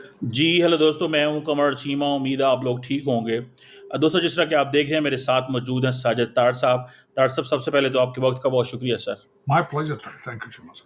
जी, hello दोस्तों, मैं हूँ कमर चीमा। उम्मीद है आप लोग ठीक होंगे। दोस्तों, जिस तरह कि आप देख रहे हैं, मेरे साथ मौजूद हैं साजिद तार साहब। तार साहब, सबसे पहले तो आपके वक्त का बहुत शुक्रिया sir. My pleasure, thank you so much.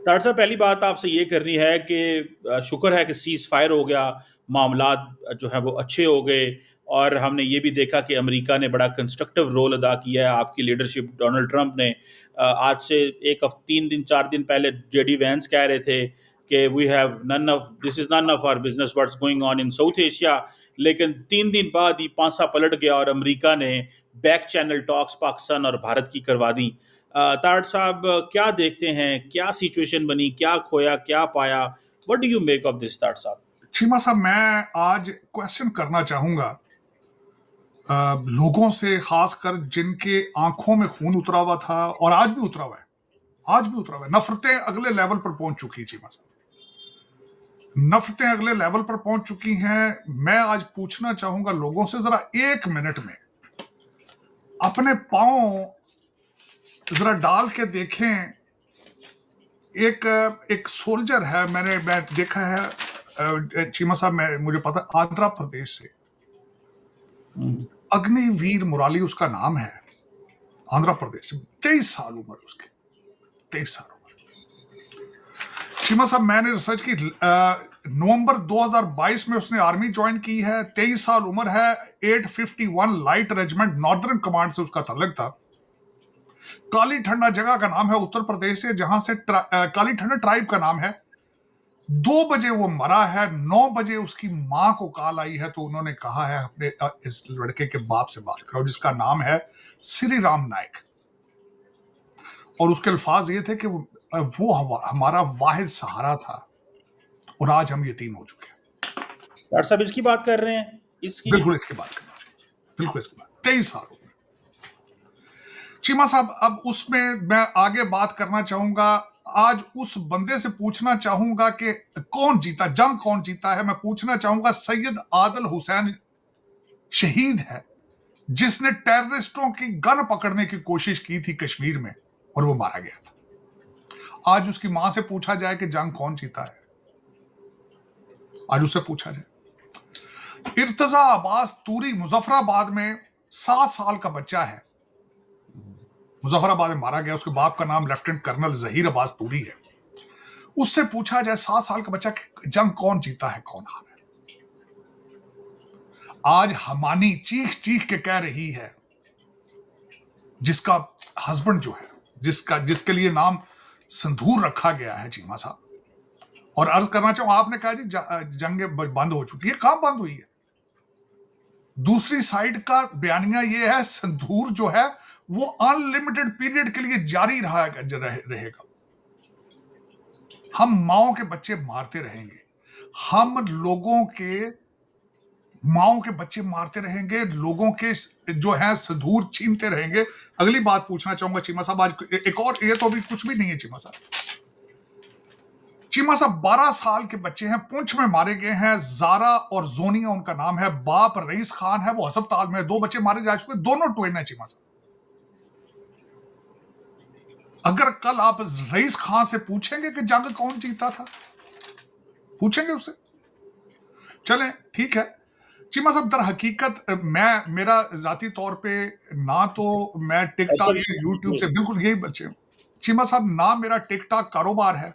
तार साहब, पहली बात आपसे ये करनी है कि शुक्र है कि सीज़ फायर हो गया, मामलात जो हैं वो अच्छे हो गए। और हमने ये भी देखा कि अमेरिका ने बड़ा कंस्ट्रक्टिव रोल अदा किया है आपकी लीडरशिप डोनाल्ड ट्रंप ने। आज से 3 दिन 4 दिन पहले जेडी वैंस कह रहे थे कि we have none of this is none of our business what's going on in South Asia. लेकिन 3 दिन बाद ही पांसा पलट गया और अमेरिका ने बैक चैनल टॉक्स पाकिस्तान और भारत की करवा दी। तारड़ साहब, क्या देखते हैं, क्या सिचुएशन बनी, क्या खोया, क्या पाया? What do you make of this, Tarar साहब? चीमा साहब, मैं आज क्वेश्चन करना चाहूंगा लोगों से, खासकर जिनके आंखों में खून उतरा हुआ था और आज भी उतरा हुआ है। आज भी उतरा हुआ है। नफरतें अगले लेवल पर पहुंच चुकी हैं चीमा साहब, नफरतें अगले लेवल पर पहुंच चुकी हैं। मैं आज पूछना चाहूंगा लोगों से, जरा 1 मिनट में अपने पांव जरा डाल के देखें। एक एक सोल्जर है, मैं देखा है चीमा साहब, मुझे पता, आंध्र प्रदेश से अग्निवीर मुराली उसका नाम है। आंध्र प्रदेश से 23 साल उम्र उसकी, 23 साल उम्र। चीमा साहब, मैंने रिसर्च की, नवंबर 2022 में उसने आर्मी ज्वाइन की है। 23 साल उम्र है। 851 लाइट रेजिमेंट नॉर्दर्न कमांड से उसका तल्लक था। काली ठंडा जगह का नाम है, उत्तर प्रदेश से, जहां से काली ठंडा ट्राइब का नाम है। 2 बजे वो मरा है। 9 बजे उसकी मां को कॉल आई है, तो उन्होंने कहा है अपने इस लड़के के बाप से बात करो, जिसका नाम है श्री राम नायक। और उसके अल्फाज ये थे कि वो हमारा वाहिद सहारा था और आज हम यतीम हो चुके हैं। तारड़ साहब, इसकी बात कर रहे हैं? इसकी? बिल्कुल इसकी बात करना चाहिए, बिल्कुल इसकी बात। 23 साल हो गए चीमा साहब। अब उसमें मैं आगे बात करना चाहूंगा। आज उस बंदे से पूछना चाहूंगा कि कौन जीता, जंग कौन जीता है। मैं पूछना चाहूंगा, सैयद आदिल हुसैन शहीद है, जिसने टेररिस्टों की गन पकड़ने की कोशिश की थी कश्मीर में और वो मारा गया था। आज उसकी मां से पूछा जाए कि जंग कौन जीता है, आज उससे पूछा जाए। इर्तजा अब्बास तूरी मुजफ्फराबाद में 7 साल का बच्चा है, मुजफ्फराबाद में मारा गया। उसके बाप का नाम लेफ्टिनेंट कर्नल जहीर अब्बास तूरी है। उससे पूछा जाए, 7 साल का बच्चा, जंग कौन जीता है, कौन हारा है। आज हमानी चीख चीख के कह रही है, जिसका हस्बैंड जो है, जिसके लिए नाम संधूर रखा गया है चीमा साहब। और अर्ज करना चाहूं, आपने कहा जी जंग बंद हो चुकी है, कहां बंद हुई है। दूसरी साइड का बयानिया ये है, संधूर जो है वो अनलिमिटेड पीरियड के लिए जारी रहेगा। हम माओ के बच्चे मारते रहेंगे, हम लोगों के माओ के बच्चे मारते रहेंगे, लोगों के जो है संधूर छीनते रहेंगे। अगली बात पूछना चाहूंगा चीमा साहब, आज एक और, ये तो अभी कुछ भी नहीं है चीमा साहब। चीमा साहब 12 साल के बच्चे हैं, पुंछ में मारे गए हैं। जारा और जोनिया उनका नाम है। बाप रईस खान है, वो अस्पताल में। 2 बच्चे मारे जा चुके, दोनों ट्वेन है चीमा साहब। अगर कल आप रईस खान से पूछेंगे कि जंग कौन जीता था, पूछेंगे उससे? चलें, ठीक है चीमा साहब। दर हकीकत मेरा जाती तौर पे ना तो मैं टिकटॉक या यूट्यूब से, बिल्कुल यही बच्चे चीमा साहब, ना मेरा टिकटॉक कारोबार है,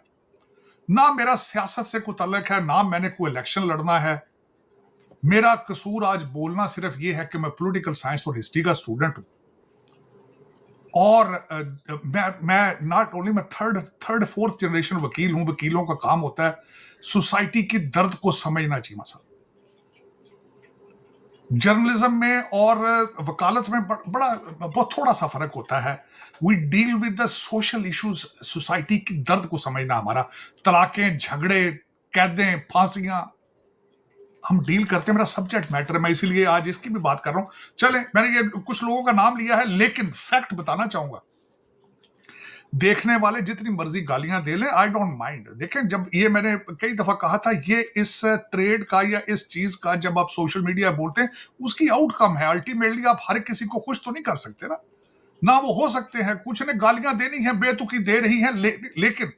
ना मेरा सियासत से कोई तल्लक है, ना मैंने कोई इलेक्शन लड़ना है। मेरा कसूर आज बोलना सिर्फ ये है कि मैं पॉलिटिकल साइंस और हिस्ट्री का स्टूडेंट हूं। और मैं नॉट ओनली, मैं थर्ड फोर्थ जनरेशन वकील हूं। वकीलों का काम होता है सोसाइटी की दर्द को समझना चीमा साहब। जर्नलिज्म में और वकालत में बहुत थोड़ा सा फर्क होता है। We deal with the social issues, society की दर्द को समझना हमारा। तलाकें, झगड़े, कैदें, फांसियां हम डील करते हैं, मेरा सब्जेक्ट मैटर है। मैं इसीलिए आज इसकी भी बात कर रहा हूं। चले, मैंने ये कुछ लोगों का नाम लिया है, लेकिन फैक्ट बताना चाहूंगा। देखने वाले जितनी मर्जी गालियां दे लें, आई डोंट माइंड। देखें, जब ये मैंने कई दफा कहा था, ये इस ट्रेड का या इस चीज का जब आप सोशल मीडिया बोलते हैं, उसकी आउटकम है। अल्टीमेटली आप हर किसी को खुश तो नहीं कर सकते ना वो हो सकते हैं कुछ ने गालियां देनी है, बेतुकी दे रही हैं, लेकिन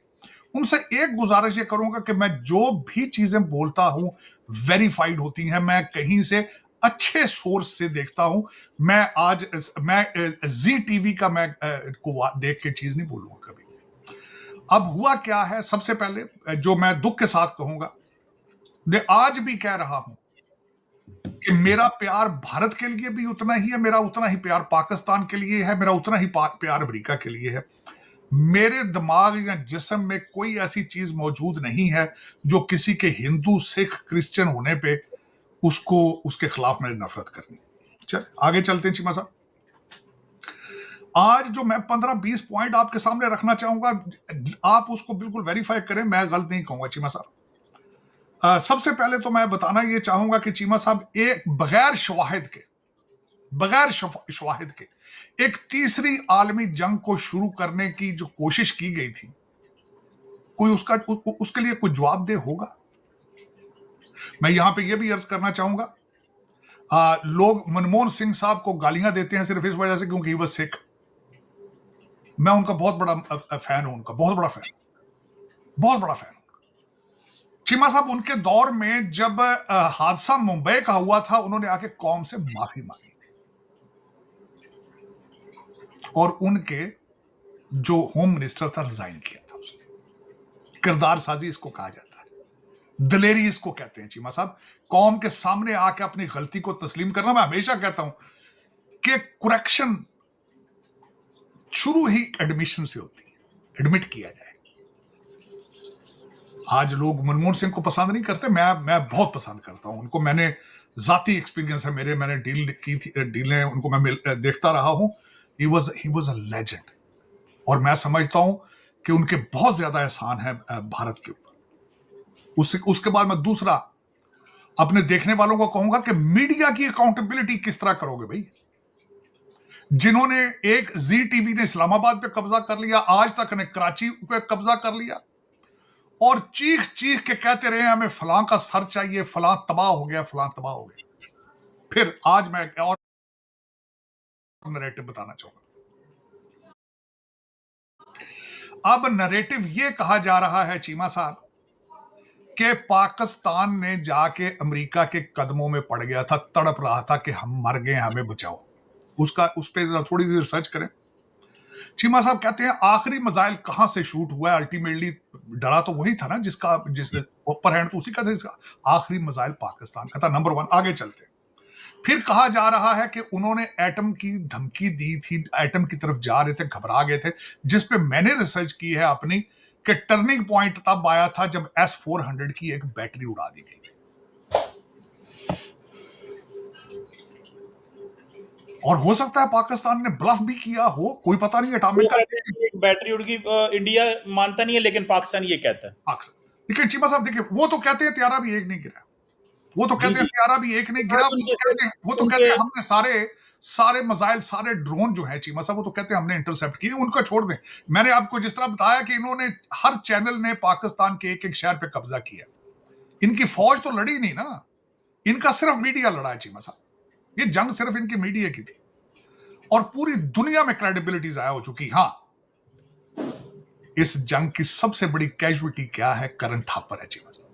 उनसे एक गुजारिश ये करूंगा कि मैं जो भी चीजें बोलता हूं वेरीफाइड होती हैं, मैं कहीं से अच्छे सोर्स से देखता हूं। मैं जी टीवी का मैं को देख के चीज नहीं बोलूंगा कभी। अब हुआ क्या है, सबसे पहले जो मैं दुख के साथ कहूंगा, आज भी कह रहा हूं कि मेरा प्यार भारत के लिए भी उतना ही है, मेरा उतना ही प्यार पाकिस्तान के लिए है, मेरा उतना ही प्यार अमेरिका के लिए है। मेरे दिमाग या जिस्म में कोई ऐसी चीज मौजूद नहीं है जो किसी के हिंदू, सिख, क्रिश्चियन होने पे उसको उसके खिलाफ मेरी नफरत करनी। चल आगे चलते हैं चीमा साहब। आज जो मैं 15-20 पॉइंट आपके सामने रखना चाहूंगा, आप उसको बिल्कुल वेरीफाई करें, मैं गलत नहीं कहूंगा चीमा साहब। सबसे पहले तो मैं बताना ये चाहूंगा कि चीमा साहब एक बगैर शवाहिद के एक तीसरी आलमी जंग को शुरू करने की जो कोशिश की गई थी, कोई उसके लिए कोई जवाबदेह होगा? मैं यहां पे ये भी अर्ज करना चाहूंगा, लोग मनमोहन सिंह साहब को गालियां देते हैं सिर्फ इस वजह से क्योंकि वो सिख। मैं उनका बहुत बड़ा फैन हूं, उनका बहुत बड़ा फैन। चीमा साहब उनके दौर में जब हादसा मुंबई का हुआ था, उन्होंने आके कौम से माफी मांगी थी, और उनके जो होम मिनिस्टर था रिजाइन किया था उसने। किरदार साजी इसको कहा जाता है, दिलेरी इसको कहते हैं चीमा साहब। कौम के सामने आके अपनी गलती को तस्लीम करना। मैं हमेशा कहता हूं कि कुरेक्शन शुरू ही एडमिशन से होती है, एडमिट किया जाए। आज लोग मनमोहन सिंह को पसंद नहीं करते, मैं बहुत पसंद करता हूं उनको। मैंने जाती एक्सपीरियंस है मेरे, मैंने डील की थी, डीलें उनको मैं देखता रहा हूं। ही वॉज अ लेजेंड, और मैं समझता हूं कि उनके बहुत ज्यादा एहसान है भारत के ऊपर। उसके बाद मैं दूसरा अपने देखने वालों को कहूंगा कि मीडिया की अकाउंटेबिलिटी किस तरह करोगे भाई। जिन्होंने एक जी टीवी ने इस्लामाबाद पे कब्जा कर लिया, आज तक ने कराची पे कब्जा कर लिया, और चीख चीख के कहते रहे हमें फलां का सर चाहिए, फलां तबाह हो गया, फलां तबाह हो गया। फिर आज मैं और नरेटिव बताना चाहूंगा। अब नरेटिव ये कहा जा रहा है चीमा साहब कि पाकिस्तान ने जाके अमेरिका के कदमों में पड़ गया था, तड़प रहा था कि हम मर गए, हमें बचाओ। उस पर थोड़ी सी रिसर्च करें। चीमा साहब कहते हैं आखिरी मिसाइल कहां से शूट हुआ है, अल्टीमेटली डरा तो वही था ना जिस ऊपर हैंड तो उसी का था, जिसका आखिरी मिसाइल पाकिस्तान का था, नंबर 1। आगे चलते हैं। फिर कहा जा रहा है कि उन्होंने एटम की धमकी दी थी, एटम की तरफ जा रहे थे, घबरा गए थे, जिसपे मैंने रिसर्च की है अपनी कि टर्निंग पॉइंट तब आया था जब S-400 की एक बैटरी उड़ा दी गई। और हो सकता है पाकिस्तान ने ब्लफ भी किया हो, कोई पता नहीं। एटॉमिक एक बैटरी उड़ गई, इंडिया मानता नहीं है, लेकिन पाकिस्तान ये कहता है। देखिए चीमा साहब, देखिए वो तो कहते हैं त्यारा भी एक नहीं गिरा, वो तो कहते हैं त्यारा भी एक नहीं गिरा, वो तो कहते हैं हमने सारे मिसाइल, सारे ड्रोन जो है चीमा साहब, वो तो कहते हैं हमने इंटरसेप्ट किए। उनको छोड़ दें। मैंने आपको जिस तरह बताया कि इन्होंने हर चैनल ने पाकिस्तान के एक शहर पे कब्जा किया। इनकी फौज तो लड़ी नहीं ना, इनका सिर्फ मीडिया लड़ा है चीमा साहब। ये जंग सिर्फ इनकी मीडिया की थी, और पूरी दुनिया में क्रेडिबिलिटी जाया हो चुकी। हाँ, इस जंग की सबसे बड़ी कैजुअलिटी क्या है? करण थापर है चीमा साहब।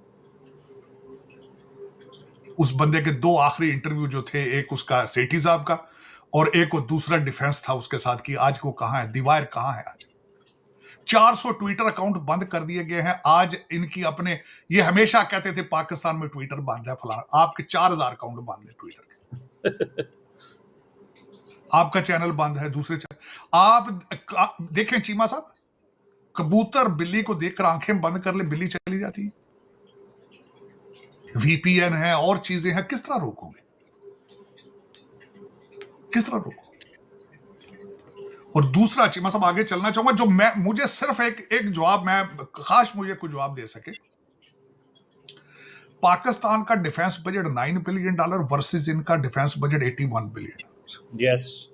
उस बंदे के 2 आखिरी इंटरव्यू जो थे, एक उसका सेठी साहब का और एक वो दूसरा डिफेंस था उसके साथ, की आज वो कहां है, दीवार कहां है आज। 400 ट्विटर अकाउंट बंद कर दिए गए हैं आज इनकी अपने। ये हमेशा कहते थे पाकिस्तान में ट्विटर बंद है फलाना, आपके 4000 अकाउंट बंद है ट्विटर के। आपका चैनल बंद है, दूसरे चैनल। आप देखें चीमा साहब, कबूतर बिल्ली को देखकर आंखें बंद कर ले, बिल्ली चली जाती है। VPN है और चीजें हैं, किस तरह रोकोगे, किस तरह रोकोगे? और दूसरा चीमा साहब आगे चलना चाहूंगा, जो मुझे सिर्फ एक जवाब, मैं काश मुझे कोई जवाब दे सके। पाकिस्तान का डिफेंस बजट $9 बिलियन वर्सेस इनका डिफेंस बजट $81 बिलियन। यस।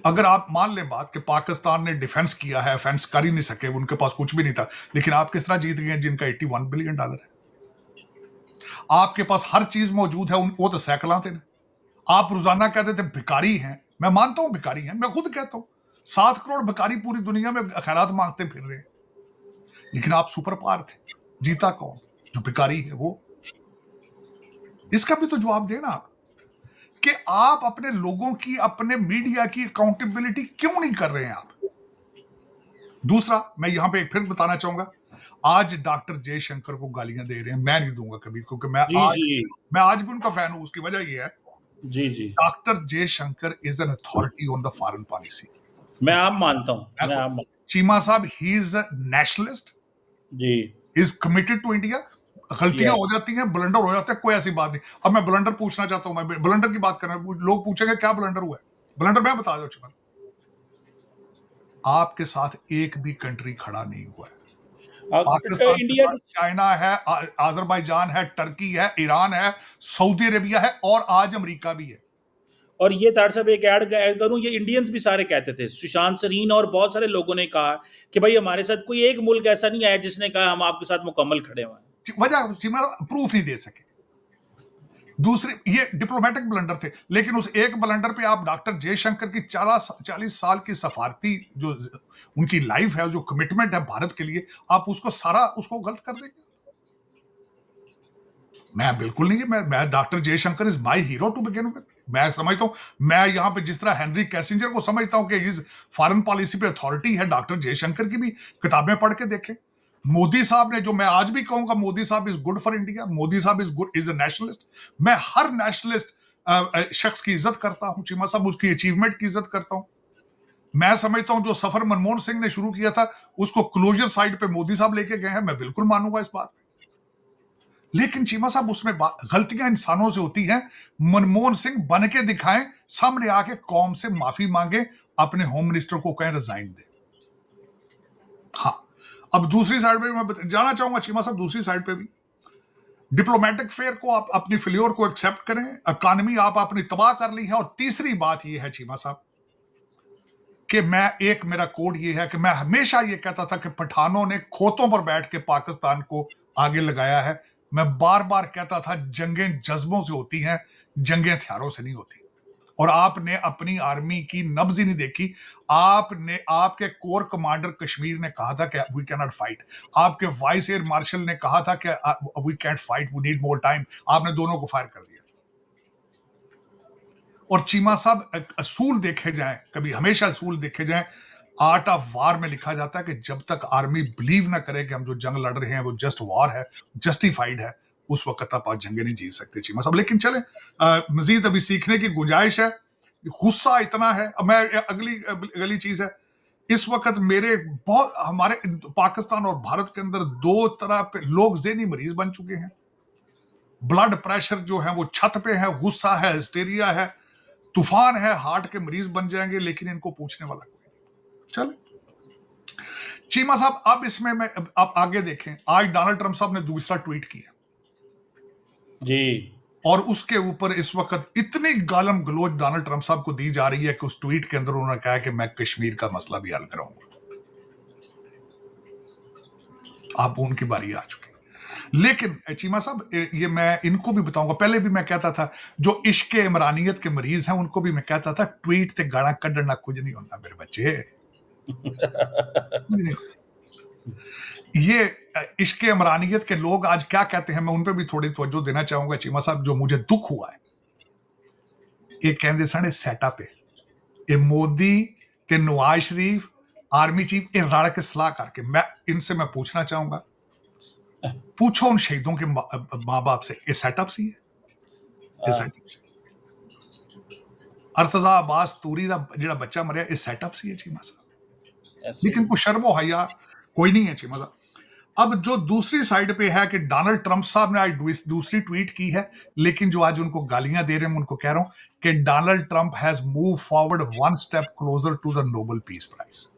अगर आप मान लें बात कि पाकिस्तान ने डिफेंस किया है, ऑफेंस कर ही नहीं सके, उनके पास कुछ भी नहीं था, लेकिन आप किस तरह जीत गए जिनका $81 बिलियन है? आपके पास हर चीज मौजूद है, वो तो सैकलाते हैं। आप रोजाना कहते थे भिकारी हैं, मैं मानता हूं भिकारी हैं, मैं खुद कहता हूं 7 करोड़ भिखारी पूरी दुनिया में खैरात मांगते फिर रहे हैं, लेकिन आप सुपर पावर थे। जीता कौन? जो भिखारी है वो। इसका भी तो जवाब देना आप, कि आप अपने लोगों की, अपने मीडिया की अकाउंटेबिलिटी क्यों नहीं कर रहे हैं आप। दूसरा, मैं यहां पे फिर बताना चाहूंगा, आज डॉक्टर जयशंकर को गालियां दे रहे हैं, मैं नहीं दूंगा कभी, क्योंकि जी जी मैं आज भी उनका फैन हूं। उसकी वजह यह है, जी जी doctor Jaishankar is an authority on the foreign policy. मैं आप मानता हूं, मैं आप चीमा साहब, he is a nationalist, he is committed to India. गलतियां हो यस जाती हैं, ब्लंडर हो जाता है, कोई ऐसी बात नहीं। अब मैं ब्लंडर पूछना चाहता हूं, मैं ब्लंडर की बात कर रहा हूं, लोग पूछेंगे क्या ब्लंडर हुआ है। ब्लंडर मैं बता दूं, चीमा, आपके साथ एक भी कंट्री खड़ा नहीं हुआ है। पाकिस्तान के इंडिया साथ चाइना है, अजरबैजान है, टर्की है, ईरान है, सऊदी अरेबिया है, और आज अमेरिका भी है। और ये तार साहब एक ऐड करूं, ये इंडियंस भी सारे कहते थे, सुशांत सरीन और बहुत सारे लोगों ने कहा कि भाई हमारे साथ कोई एक मुल्क ऐसा नहीं आया जिसने कहा हम आपके साथ मुकम्मल खड़े हुए हैं। वजह चीमा प्रूफ नहीं दे सके। दूसरे, ये डिप्लोमेटिक ब्लंडर थे, लेकिन उस एक ब्लंडर पे आप डॉक्टर जयशंकर की 40 साल की सफारती जो उनकी लाइफ है, जो कमिटमेंट है भारत के लिए, आप उसको सारा उसको गलत कर देंगे। मैं बिल्कुल नहीं, मैं doctor Jaishankar is my hero to begin with. मैं समझता हूं, मैं यहां पे जिस तरह हेनरी कैसिंजर को समझता हूं कि इस फॉरेन पॉलिसी पे अथॉरिटी है, डॉक्टर जयशंकर की भी किताबें पढ़ के देखें। मोदी साहब ने, जो मैं आज भी कहूंगा, मोदी साहब is good for India, Modi साहब is good, is a nationalist. मैं हर नेशनलिस्ट शख्स की इज्जत करता हूं चीमा साहब, उसकी अचीवमेंट की इज्जत करता हूं। मैं समझता हूं जो सफर मनमोहन सिंह ने शुरू किया था, उसको क्लोजर साइड पे मोदी साहब लेके गए हैं, मैं बिल्कुल मानूंगा इस बात। लेकिन चीमा साहब, उसमें गलतियां इंसानों से होती हैं। मनमोहन सिंह बन के दिखाएं, सामने आके कौम से माफी मांगे, अपने होम मिनिस्टर को कहें रिजाइन दे। हाँ, अब दूसरी साइड पे मैं जाना चाहूंगा चीमा साहब, दूसरी साइड पे भी डिप्लोमेटिक फेयर को आप अपनी फेल्योर को एक्सेप्ट करें। इकॉनमी आप अपनी तबाह कर ली है। और तीसरी बात यह है चीमा साहब, कि मेरा कोड ये है कि मैं हमेशा ये कहता था कि पठानों ने खोतों पर बैठ के पाकिस्तान को आगे लगाया है। मैं बार बार कहता था, जंगें जज्बों से होती हैं, जंगें हथियारों से नहीं होती। और आपने अपनी आर्मी की नब्ज ही नहीं देखी। आपके कोर कमांडर कश्मीर ने कहा था कि वी कैन नॉट फाइट। आपके वाइस एयर मार्शल ने कहा था कि we can't fight, we need more time. आपने दोनों को फायर कर दिया। और चीमा साहब, असूल देखे जाएं, कभी हमेशा असूल देखे जाएं, आर्ट ऑफ वार में लिखा जाता है कि जब तक आर्मी बिलीव ना करे कि हम जो जंग लड़ रहे हैं वो जस्ट वार है, जस्टिफाइड है, उस वक्त आप जंगे नहीं जीत सकते चीमा साहब। लेकिन चले, मजीद अभी सीखने की गुंजाइश है। गुस्सा इतना है। अब मैं अगली चीज है, इस वक्त हमारे पाकिस्तान और भारत के अंदर दो तरह पे लोग ज़हनी मरीज बन चुके हैं। ब्लड प्रेशर जो है वो छत पे है, गुस्सा है, हिस्टेरिया है, तूफान है, हार्ट के मरीज बन जाएंगे, लेकिन इनको पूछने वाला कोई नहीं। चले चीमा साहब, अब इसमें आप आगे देखें, आज डोनाल्ड ट्रंप साहब ने दूसरा ट्वीट किया जी, और उसके ऊपर इस वक्त इतनी गालम गलोच डोनाल्ड ट्रंप साहब को दी जा रही है कि उस ट्वीट के अंदर उन्होंने कहा कि मैं कश्मीर का मसला भी हल कराऊंगा। आप उनकी बारी आ चुकी। लेकिन चीमा साहब, ये मैं इनको भी बताऊंगा, पहले भी मैं कहता था, जो इश्क इमरानियत के मरीज हैं उनको भी मैं कहता था, ट्वीट ते गाला कढ़ना कुछ नहीं होता मेरे बच्चे। ये इश्क इमरानियत के लोग आज क्या कहते हैं, मैं उन पे भी थोड़ी तवज्जो देना चाहूंगा चीमा साहब। जो मुझे दुख हुआ है, ये कहते साढ़े सेटअप है, ये मोदी ते नवाज शरीफ आर्मी चीफ ये रल के सलाह करके। मैं इनसे मैं पूछना चाहूंगा, पूछो उन शहीदों के माँ बाप से, ये सेटअप सी है? ये सेटअप सी। अर्तजा अब्बास तूरी का जो बच्चा मरिया, ये सेटअप सी है चीमा साहब। लेकिन कुछ शर्मो हया कोई नहीं है चीमा साहब। अब जो दूसरी साइड पे है कि डोनाल्ड ट्रंप साहब ने आज दूसरी ट्वीट की है, लेकिन जो आज उनको गालियां दे रहे हैं, उनको कह रहा हूं कि Donald Trump has move forward one step closer to the Nobel peace prize.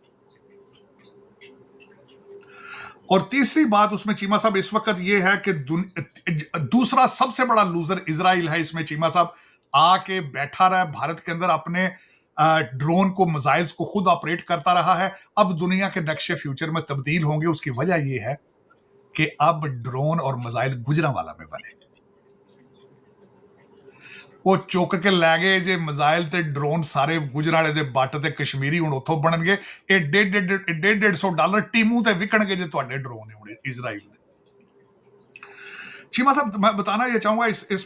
और तीसरी बात उसमें चीमा साहब इस वक्त यह है कि दूसरा सबसे बड़ा लूजर इजराइल है इसमें चीमा साहब। आके बैठा रहा है भारत के अंदर, अपने ड्रोन को, मिसाइल्स को खुद ऑपरेट करता रहा है। अब दुनिया के नक्शे फ्यूचर में तब्दील होंगे। उसकी वजह यह है कि अब ड्रोन और मिसाइल गुजरांवाला में बने। ਉਹ ਚੁੱਕ ਕੇ ਲੈ ਗਏ ਜੇ ਮਿਜ਼ਾਈਲ ਤੇ ਡਰੋਨ ਸਾਰੇ ਗੁਜਰਾਲੇ ਦੇ ਬੱਟ ਤੇ ਕਸ਼ਮੀਰੀ ਹੁਣ ਉੱਥੋਂ ਬਣਨਗੇ ਇਹ $150 ਟੀਮੂ ਤੇ ਵਿਕਣਗੇ ਜੇ ਤੁਹਾਡੇ ਡਰੋਨ ਨੇ ਹੁਣ ਇਜ਼ਰਾइल ਦੇ। चीमा साहब मैं बताना ये चाहूंगा इस